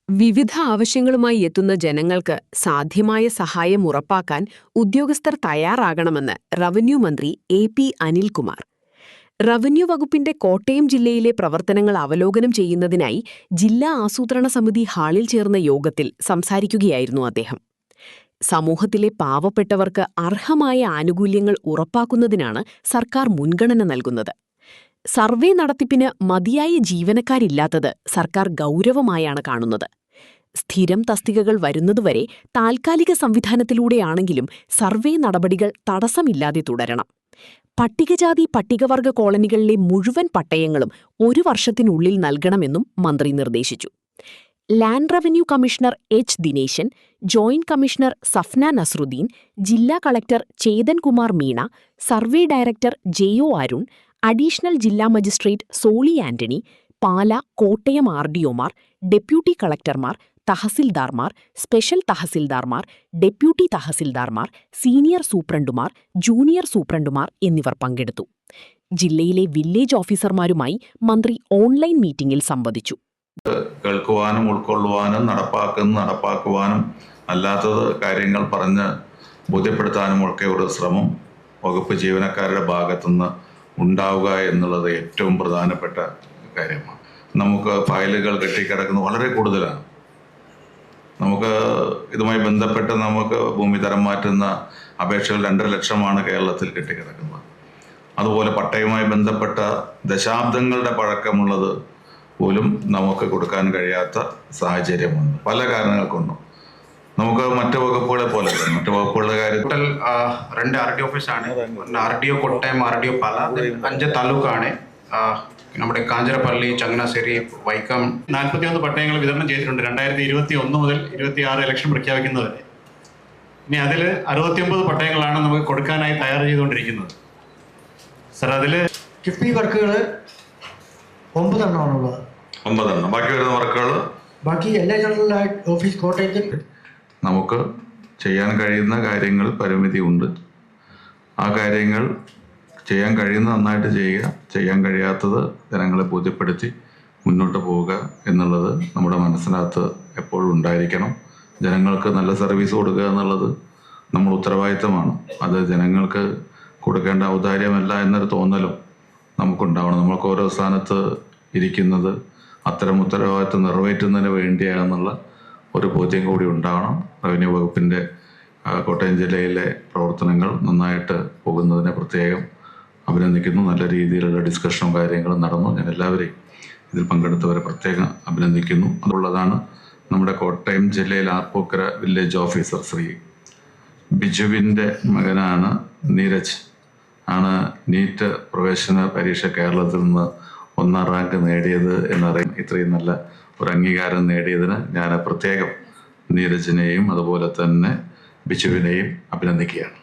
വിവിധ ആവശ്യങ്ങളുമായി എത്തുന്ന ജനങ്ങൾക്ക് സാധ്യമായ സഹായം ഉറപ്പാക്കാൻ ഉദ്യോഗസ്ഥർ തയ്യാറാകണമെന്ന് റവന്യൂ മന്ത്രി എ.പി. അനിൽകുമാർ. റവന്യൂ വകുപ്പിന്റെ കോട്ടയം ജില്ലയിലെ പ്രവർത്തനങ്ങൾ അവലോകനം ചെയ്യുന്നതിനായി ജില്ലാ ആസൂത്രണ സമിതി ഹാളിൽ ചേർന്ന യോഗത്തിൽ സംസാരിക്കുകയായിരുന്നു അദ്ദേഹം. സമൂഹത്തിലെ പാവപ്പെട്ടവർക്ക് അർഹമായ ആനുകൂല്യങ്ങൾ ഉറപ്പാക്കുന്നതിനാണ് സർക്കാർ മുൻഗണന നൽകുന്നത്. സർവേ നടത്തിപ്പിന് മതിയായ ജീവനക്കാരില്ലാത്തത് സർക്കാർ ഗൗരവമായാണ് കാണുന്നത്. സ്ഥിരം തസ്തികകൾ വരുന്നതുവരെ താൽക്കാലിക സംവിധാനത്തിലൂടെയാണെങ്കിലും സർവേ നടപടികൾ തടസ്സമില്ലാതെ തുടരണം. പട്ടികജാതി പട്ടികവർഗ കോളനികളിലെ മുഴുവൻ പട്ടയങ്ങളും 1 വർഷത്തിനുള്ളിൽ നൽകണമെന്നും മന്ത്രി നിർദ്ദേശിച്ചു. Land revenue commissioner H Dineshan, joint commissioner Safna Nasruddin, ജില്ലാ collector Chetan Kumar Meena, survey director J O Arun, additional ജില്ലാ മജിസ്ട്രേറ്റ് സോളി ആന്റണി, പാല, കോട്ടയം ആർഡിഒമാർ, ഡെപ്യൂട്ടി കളക്ടർമാർ, തഹസിൽദാർമാർ, സ്പെഷ്യൽ തഹസിൽദാർമാർ, ഡെപ്യൂട്ടി തഹസിൽദാർമാർ, സീനിയർ സൂപ്രണ്ടുമാർ, ജൂനിയർ സൂപ്രണ്ടുമാർ എന്നിവർ പങ്കെടുത്തു. ജില്ലയിലെ വില്ലേജ് ഓഫീസർമാരുമായി മന്ത്രി ഓൺലൈൻ മീറ്റിംഗിൽ സംവദിച്ചു. കേൾക്കുവാനും ഉൾക്കൊള്ളുവാനും നടപ്പാക്കുവാനും അല്ലാത്തത് കാര്യങ്ങൾ പറഞ്ഞ് ബോധ്യപ്പെടുത്താനും ഒക്കെ ഒരു ശ്രമം വകുപ്പ് ജീവനക്കാരുടെ ഭാഗത്തുനിന്ന് ഉണ്ടാവുക എന്നുള്ളത് ഏറ്റവും പ്രധാനപ്പെട്ട കാര്യമാണ്. നമുക്ക് ഫയലുകൾ കെട്ടിക്കിടക്കുന്നത് വളരെ കൂടുതലാണ്. നമുക്ക് ഇതുമായി ബന്ധപ്പെട്ട് നമുക്ക് ഭൂമി തരം മാറ്റുന്ന അപേക്ഷകൾ 2.5 ലക്ഷമാണ് കേരളത്തിൽ കെട്ടിക്കിടക്കുന്നത്. അതുപോലെ പട്ടയവുമായി ബന്ധപ്പെട്ട ദശാബ്ദങ്ങളുടെ പഴക്കമുള്ളത് പോലും നമുക്ക് കൊടുക്കാൻ കഴിയാത്ത സാഹചര്യമുണ്ട്. പല കാരണങ്ങൾ കൊണ്ടും നമുക്ക് മറ്റു വകുപ്പുകളെ പോലെ മറ്റു വകുപ്പുകളുടെ കാര്യത്തിൽ 2 RDO ഓഫീസാണ്. RDO കോട്ടയം, RDO പാല, 5 താലൂക്കാണ്. നമ്മുടെ കാഞ്ഞിരപ്പള്ളി, ചങ്ങനാശ്ശേരി, വൈക്കം 41 പട്ടയങ്ങൾ വിതരണം ചെയ്തിട്ടുണ്ട് 2021 മുതൽ 26 ഇലക്ഷൻ പ്രഖ്യാപിക്കുന്നതുവരെ. ഇനി അതിൽ 69 പട്ടയങ്ങളാണ് നമുക്ക് കൊടുക്കാനായി തയ്യാർ ചെയ്തുകൊണ്ടിരിക്കുന്നത്. സർ, അതിൽ കിഫ്ബി വർക്കുകൾ 9 എണ്ണമാണുള്ളത്. 9 എണ്ണം. ബാക്കി വരുന്ന വർക്കുകൾ ബാക്കി എല്ലാ ജനറൽ ഓഫീസ് കോട്ടയത്തിൽ നമുക്ക് ചെയ്യാൻ കഴിയുന്ന കാര്യങ്ങൾ പരിമിതി ഉണ്ട്. ആ കാര്യങ്ങൾ ചെയ്യാൻ കഴിയുന്ന നന്നായിട്ട് ചെയ്യുക, ചെയ്യാൻ കഴിയാത്തത് ജനങ്ങളെ ബോധ്യപ്പെടുത്തി മുന്നോട്ട് പോവുക എന്നുള്ളത് നമ്മുടെ മനസ്സിനകത്ത് എപ്പോഴും ഉണ്ടായിരിക്കണം. ജനങ്ങൾക്ക് നല്ല സർവീസ് കൊടുക്കുക എന്നുള്ളത് നമ്മുടെ ഉത്തരവാദിത്തമാണ്. അത് ജനങ്ങൾക്ക് കൊടുക്കേണ്ട ഔദാര്യമല്ല എന്നൊരു തോന്നലും നമുക്കുണ്ടാവണം. നമ്മൾക്ക് ഓരോ സ്ഥാനത്ത് ഇരിക്കുന്നത് അത്തരം ഉത്തരവാദിത്തം നിറവേറ്റുന്നതിന് വേണ്ടിയാണെന്നുള്ള ഒരു ബോധ്യം കൂടി ഉണ്ടാവണം. റവന്യൂ വകുപ്പിൻ്റെ കോട്ടയം ജില്ലയിലെ പ്രവർത്തനങ്ങൾ നന്നായിട്ട് പോകുന്നതിനെ പ്രത്യേകം അഭിനന്ദിക്കുന്നു. നല്ല രീതിയിലുള്ള ഡിസ്കഷനും കാര്യങ്ങളും നടന്നു. ഞാൻ എല്ലാവരെയും ഇതിൽ പങ്കെടുത്തവരെ പ്രത്യേകം അഭിനന്ദിക്കുന്നു. അതുള്ളതാണ് നമ്മുടെ കോട്ടയം ജില്ലയിൽ ആർപ്പൂക്കര വില്ലേജ് ഓഫീസർ ശ്രീ ബിജുവിൻ്റെ മകനാണ് നീരജ്. ആണ് നീറ്റ് പ്രവേശന പരീക്ഷ കേരളത്തിൽ നിന്ന് 1ാം റാങ്ക് നേടിയത് എന്നറിയാം. ഇത്രയും നല്ല ഒരു അംഗീകാരം നേടിയതിന് ഞാൻ പ്രത്യേകം നീരജിനെയും അതുപോലെ തന്നെ ബിജുവിനെയും അഭിനന്ദിക്കുകയാണ്.